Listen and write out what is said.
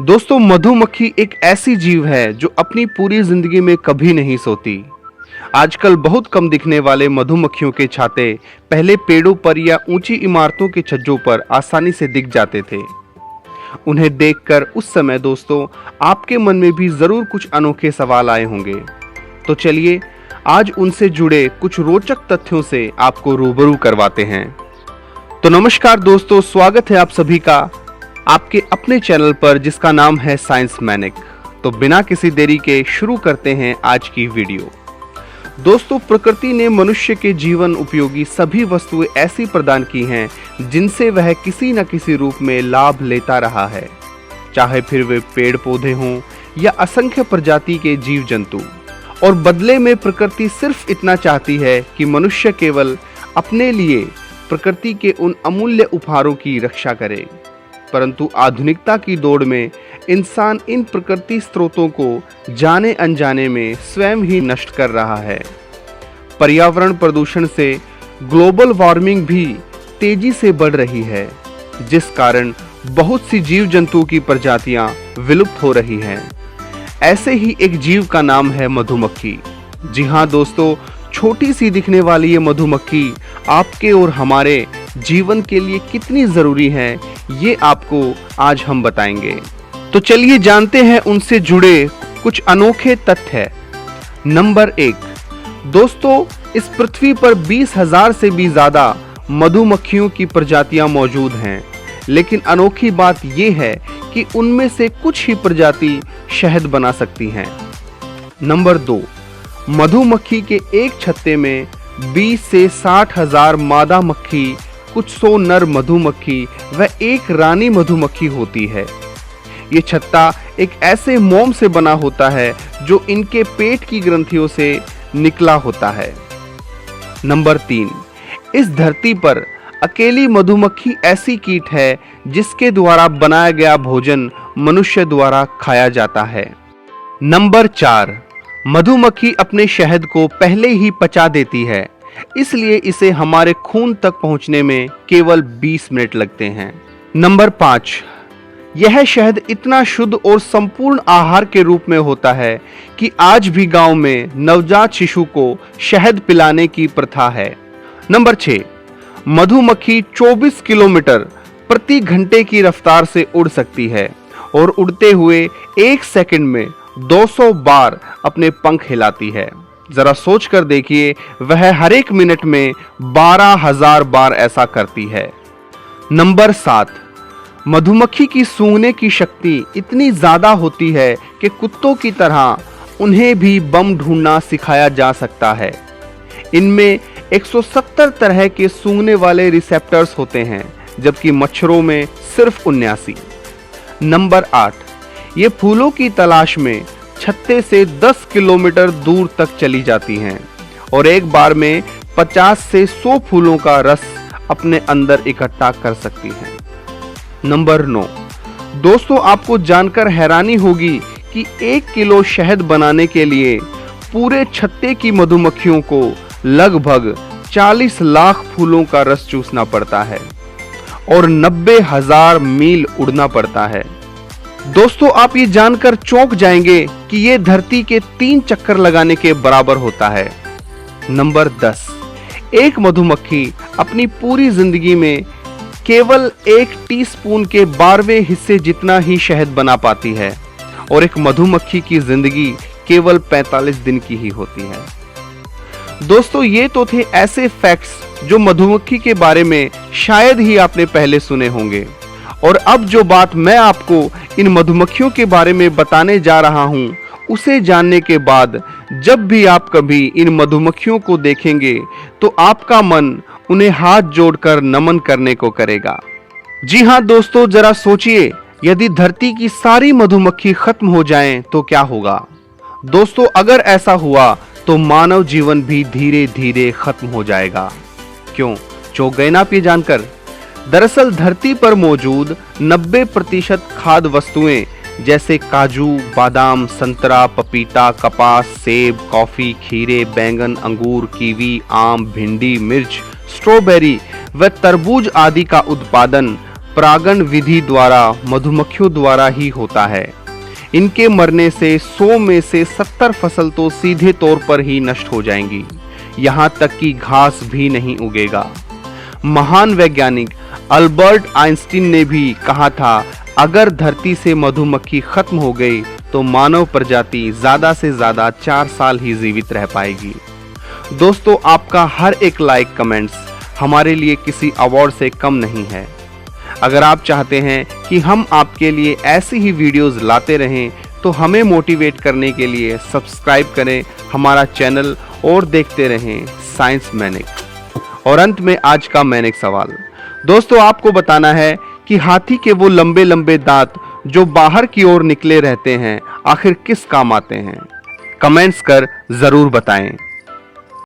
दोस्तों, मधुमक्खी एक ऐसी जीव है जो अपनी पूरी जिंदगी में कभी नहीं सोती। आजकल बहुत कम दिखने वाले मधुमक्खियों के छाते पहले पेड़ों पर या ऊंची इमारतों के छज्जों पर आसानी से दिख जाते थे। उन्हें देखकर उस समय दोस्तों आपके मन में भी जरूर कुछ अनोखे सवाल आए होंगे। तो चलिए आज उनसे जुड़े कुछ रोचक तथ्यों से आपको रूबरू करवाते हैं। तो नमस्कार दोस्तों, स्वागत है आप सभी का आपके अपने चैनल पर जिसका नाम है साइंस मैनिक। तो बिना किसी देरी के शुरू करते हैं आज की वीडियो। दोस्तों, प्रकृति ने मनुष्य के जीवन उपयोगी सभी वस्तुएं ऐसी प्रदान की हैं जिनसे वह किसी न किसी रूप में लाभ लेता रहा है, चाहे फिर वे पेड़ पौधे हों या असंख्य प्रजाति के जीव जंतु। और बदले में प्रकृति सिर्फ इतना चाहती है कि मनुष्य केवल अपने लिए प्रकृति के उन अमूल्य उपहारों की रक्षा करे। परंतु आधुनिकता की दौड़ में इंसान इन प्रकृति स्रोतों को जाने अनजाने में स्वयं ही नष्ट कर रहा है। पर्यावरण प्रदूषण से ग्लोबल वार्मिंग भी तेजी से बढ़ रही है, जिस कारण बहुत सी जीव जंतुओं की प्रजातियां विलुप्त हो रही हैं। ऐसे ही एक जीव का नाम है मधुमक्खी। जी हाँ दोस्तों, छोटी सी दिखने वाली ये मधुमक्खी आपके और हमारे जीवन के लिए कितनी जरूरी है, ये आपको आज हम बताएंगे। तो चलिए जानते हैं उनसे जुड़े कुछ अनोखे तथ्य। नंबर 1, दोस्तों इस पृथ्वी पर 20,000 से भी ज्यादा मधुमक्खियों की प्रजातियां मौजूद हैं, लेकिन अनोखी बात यह है कि उनमें से कुछ ही प्रजाति शहद बना सकती हैं। नंबर 2, मधुमक्खी के एक छत्ते में 20 से 60,000 मादा मक्खी, कुछ 100 नर मधुमक्खी व एक रानी मधुमक्खी होती है। ये छत्ता एक ऐसे मोम से बना होता है जो इनके पेट की ग्रंथियों से निकला होता है। नंबर 3, इस धरती पर अकेली मधुमक्खी ऐसी कीट है जिसके द्वारा बनाया गया भोजन मनुष्य द्वारा खाया जाता है। नंबर 4, मधुमक्खी अपने शहद को पहले ही पचा देती है, इसलिए इसे हमारे खून तक पहुंचने में केवल 20 मिनट लगते हैं। नंबर 5, यह शहद इतना शुद्ध और संपूर्ण आहार के रूप में होता है कि आज भी गांव में नवजात शिशु को शहद पिलाने की प्रथा है। नंबर 6, मधुमक्खी 24 किलोमीटर प्रति घंटे की रफ्तार से उड़ सकती है और उड़ते हुए 1 सेकंड में 200 बार अपने पंख हिलाती है। जरा सोच कर देखिए, वह हर एक मिनट में 12,000 बार ऐसा करती है। नंबर 7, मधुमक्खी की सूंघने की शक्ति इतनी ज्यादा होती है कि कुत्तों की तरह उन्हें भी बम ढूंढना सिखाया जा सकता है। इनमें 170 तरह के सूंघने वाले रिसेप्टर्स होते हैं, जबकि मच्छरों में सिर्फ 79। नंबर 8, ये फूलों की तलाश में छत्ते से 10 किलोमीटर दूर तक चली जाती हैं और एक बार में 50 से 100 फूलों का रस अपने अंदर इकट्ठा कर सकती हैं। नंबर 9, दोस्तों आपको जानकर हैरानी होगी कि 1 किलो शहद बनाने के लिए पूरे छत्ते की मधुमक्खियों को लगभग 40 लाख फूलों का रस चूसना पड़ता है और 90,000 मील उड़ना पड़ता है। दोस्तों आप ये जानकर चौंक जाएंगे कि ये धरती के 3 चक्कर लगाने के बराबर होता है। नंबर 10, एक मधुमक्खी अपनी पूरी जिंदगी में केवल 1 टीस्पून के 12वें हिस्से जितना ही शहद बना पाती है और एक मधुमक्खी की जिंदगी केवल 45 दिन की ही होती है। दोस्तों ये तो थे ऐसे फैक्ट्स जो मधुमक्खी के बारे में शायद ही आपने पहले सुने होंगे। और अब जो बात मैं आपको इन मधुमक्खियों के बारे में बताने जा रहा हूं, उसे जानने के बाद जब भी आप कभी इन मधुमक्खियों को देखेंगे तो आपका मन उन्हें हाथ जोड़कर नमन करने को करेगा। जी हाँ दोस्तों, जरा सोचिए, यदि धरती की सारी मधुमक्खी खत्म हो जाएं तो क्या होगा। दोस्तों अगर ऐसा हुआ तो मानव जीवन भी धीरे धीरे खत्म हो जाएगा। क्यों, चौंक गए ना आप ये जानकर? दरअसल धरती पर मौजूद 90% खाद्य वस्तुएं जैसे काजू, बादाम, संतरा, पपीता, कपास, सेब, कॉफी, खीरे, बैंगन, अंगूर, कीवी, आम, भिंडी, मिर्च, स्ट्रॉबेरी व तरबूज आदि का उत्पादन परागण विधि द्वारा मधुमक्खियों द्वारा ही होता है। इनके मरने से 100 में से 70 फसल तो सीधे तौर पर ही नष्ट हो जाएंगी, यहाँ तक कि घास भी नहीं उगेगा। महान वैज्ञानिक अल्बर्ट आइंस्टीन ने भी कहा था, अगर धरती से मधुमक्खी खत्म हो गई तो मानव प्रजाति ज्यादा से ज्यादा 4 साल ही जीवित रह पाएगी। दोस्तों, आपका हर एक लाइक कमेंट्स हमारे लिए किसी अवार्ड से कम नहीं है। अगर आप चाहते हैं कि हम आपके लिए ऐसी ही वीडियोस लाते रहें तो हमें मोटिवेट करने के लिए सब्सक्राइब करें हमारा चैनल और देखते रहें साइंस मैनिक। और अंत में आज का मैनिक सवाल। दोस्तों, आपको बताना है कि हाथी के वो लंबे लंबे दांत जो बाहर की ओर निकले रहते हैं आखिर किस काम आते हैं? कमेंट्स कर जरूर बताएं।